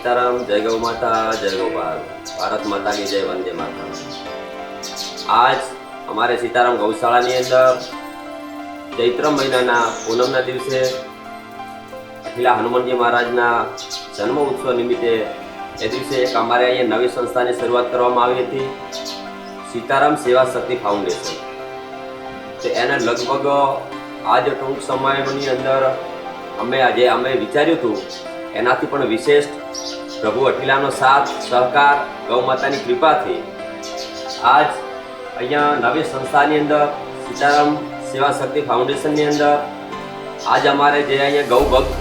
सीताराम, जय गौ माता, जय गोपाल, भारत माता की जय, वंदे मातरम। आज हमारे सीताराम गौशाळाની અંદર ચૈત્ર મહિનાના પૂનમના દિવસે અખિલા હનુમાનજી મહારાજના જન્મ ઉત્સવ નિમિત્તે એ દિવસે એક અમારે અહીંયા નવી સંસ્થાની શરૂઆત કરવામાં આવી હતી, સીતારામ સેવા શક્તિ ફાઉન્ડેશન। તો એને લગભગ આજ ટૂંક સમયની અંદર અમે વિચાર્યું હતું એનાથી પણ વિશેષ પ્રભુ અઠિલાનો સાથ સહકાર ગૌ માતાની કૃપાથી આજ અહીંયા નવી સંસ્થાની અંદર સીતારામ સેવા શક્તિ ફાઉન્ડેશનની અંદર आज अमारे जे अहीं गौ भक्त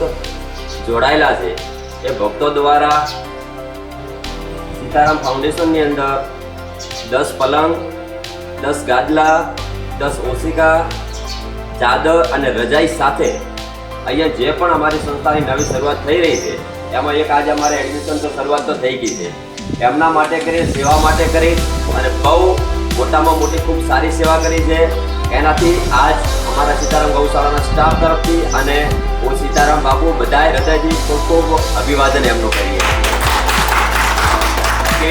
जोड़ायेला छे ए भक्तों द्वारा सीताराम फाउंडेशननी अंदर 10 पलंग, 10 गादला, 10 ओशिका, चादर अने रजाई साथे अहीं जे पण अमारी संस्थानी नवी शरूआत थई रही छे एमां एक आज अमारे एडमिशन तो शरूआत तो थई गई छे, एमना माटे करी सेवा माटे करी अने बहु मोटामां मोटी खूब सारी सेवा करी छे। एनाथी आज हमारा सीताराम गौशाला स्टाफ तरफथी अने હું सीताराम बापू बधाए हृदयथी खूब खूब अभिवादन एमनो करीए के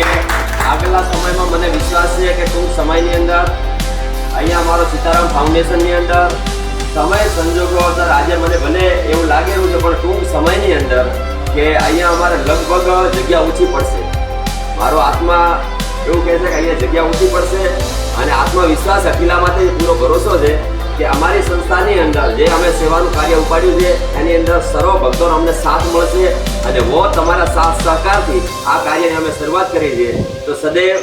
आगला समयमां मने विश्वास छे के टूंक समयनी अंदर अहींया अमारो सीताराम फाउंडेशननी अंदर समय संजोगो अंदर आजे मने भले एवुं लागे रह्युं छे पण टूंक समयनी अंदर के अहींया अमारे लगभग जग्या ओછી પડશે। मारो आत्मा એવું કહે છે કે અહીંયા જગ્યા ઓછી પડશે અને આત્મવિશ્વાસ અખિલા માટે પૂરો ભરોસો છે કે અમારી સંસ્થાની અંદર જે અમે સેવાનું કાર્ય ઉપાડ્યું છે એની અંદર સર્વ ભક્તોનો અમને સાથ મળશે અને વો તમારા સાથ સહકારથી આ કાર્યની અમે શરૂઆત કરી છે। તો સદૈવ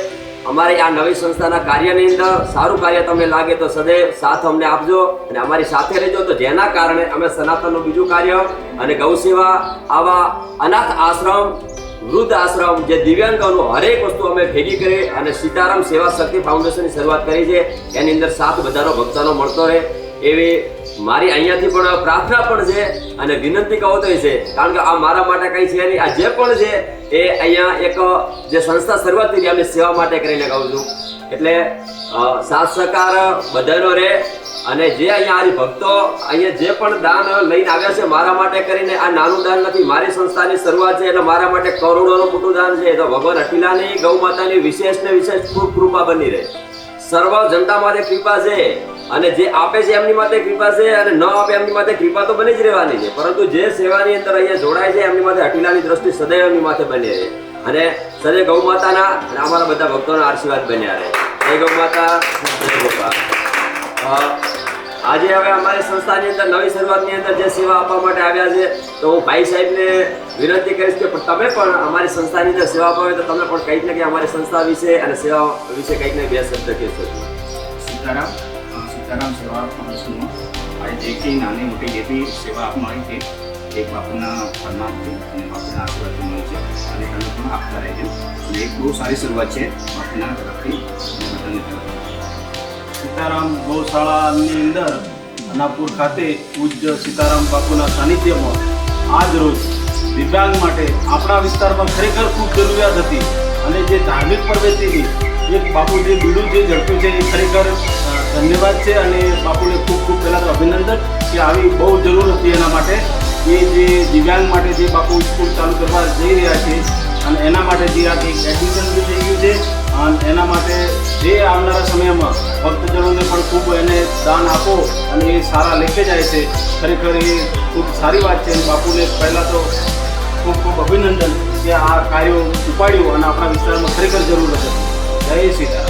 અમારી આ નવી સંસ્થાના કાર્યની અંદર સારું કાર્ય તમને લાગે તો સદૈવ સાથ અમને આપજો અને અમારી સાથે રહેજો। તો જેના કારણે અમે સનાતનનું બીજું કાર્ય અને ગૌ સેવા આવા અનાથ આશ્રમ वृद्ध आश्रम जे दिव्यांगों हरेक वस्तु अमे भेगी करी अने सीताराम सेवा शक्ति फाउंडेशन की शुरुआत करी है। एनी अंदर साथ बधानो भक्तों मळतो रहे एवी मारी अहींयाथी पण प्रार्थना पण छे अने विनंती कहो तो छे कारण के आ मारा माटे कई छे नहीं, आ जे पण छे ए अहींया एक जे संस्था शुरुआत थी अमे सेवा माटे करीने कहूं छुं एटले साथ सहकार बधानो रहे અને જે અહીંયા આ ભક્તો અહીંયા જે પણ દાન લઈને આવ્યા છે મારા માટે કરીને આ નાનું દાન નથી, મારી સંસ્થાની શરૂઆત છે એટલે મારા માટે કરોડોનું મોટું દાન છે। તો ભગવાન અઠિલાની ગૌ માતાની વિશેષ ને વિશેષ ખૂબ કૃપા બની રહે, સર્વ જનતા માટે કૃપા છે અને જે આપે છે એમની માટે કૃપા છે અને ન આપે એમની માટે કૃપા તો બની જ રહેવાની છે, પરંતુ જે સેવાની અંદર અહીંયા જોડાય છે એમની માટે અઠિલાની દ્રષ્ટિ સદૈવ એમની માથે બની રહે અને સદૈવ ગૌ માતાના અને અમારા બધા ભક્તોના આશીર્વાદ બન્યા રહે। જય ગૌ માતા, જય ગોપાલ। आज हवे अमारी संस्थानी अंदर नवी शुरुआतनी अंदर जे सेवा आपवा माटे आव्या छे तो हूँ भाई साहेबने विनंती करीश के तमे पण अमारी संस्थानी अंदर सेवा आपवा होय तो तमे पण कंईक ने कंईक अमारी संस्था विषे अने सेवा विषे कंईक ने बे शब्द कहेशो। सीताराम सेवा फाउंडेशनमां आज जे कंई नानी मोटी जे बी सेवा आपवामां आवी छे एक बापूना फरमानथी अने बापूना आशीर्वादथी मळे छे अने તમે પણ આપતા રહેજો અને એક બહુ સારી શરૂઆત છે બાપુના તરફથી બધાની તરફથી। सीताराम गौशाळानी अंदर अनापुर खाते पूज्य सीताराम बापूना सानिध्यमां आज रोज दिव्यांग माटे आपणा विस्तारमां खरेखर खूब जरूरियात हती अने जे धार्मिक प्रवृत्तिनी एक बापू जे बीडું जे ઝડપ્યું છે એ ખરેખર ધન્યવાદ છે અને બાપુને ખૂબ ખૂબ પહેલાં તો અભિનંદન કે આવી બહુ જરૂર હતી એના માટે એ જે દિવ્યાંગ માટે જે બાપુ સ્કૂલ ચાલુ કરવા જઈ રહ્યા છે અને એના માટે જે આ એક એડમિશન બી થઈ ગયું છે અને એના માટે જે આવનારા સમયમાં ભક્તજનોને પણ ખૂબ એને દાન આપો અને એ સારા લેકે જાય છે, ખરેખર એ ખૂબ સારી વાત છે। બાપુને પહેલાં તો ખૂબ ખૂબ અભિનંદન કે આ કાર્યો ઉપાડ્યું અને આપણા વિસ્તારમાં ખરેખર જરૂર હતી। જય સીતારામ।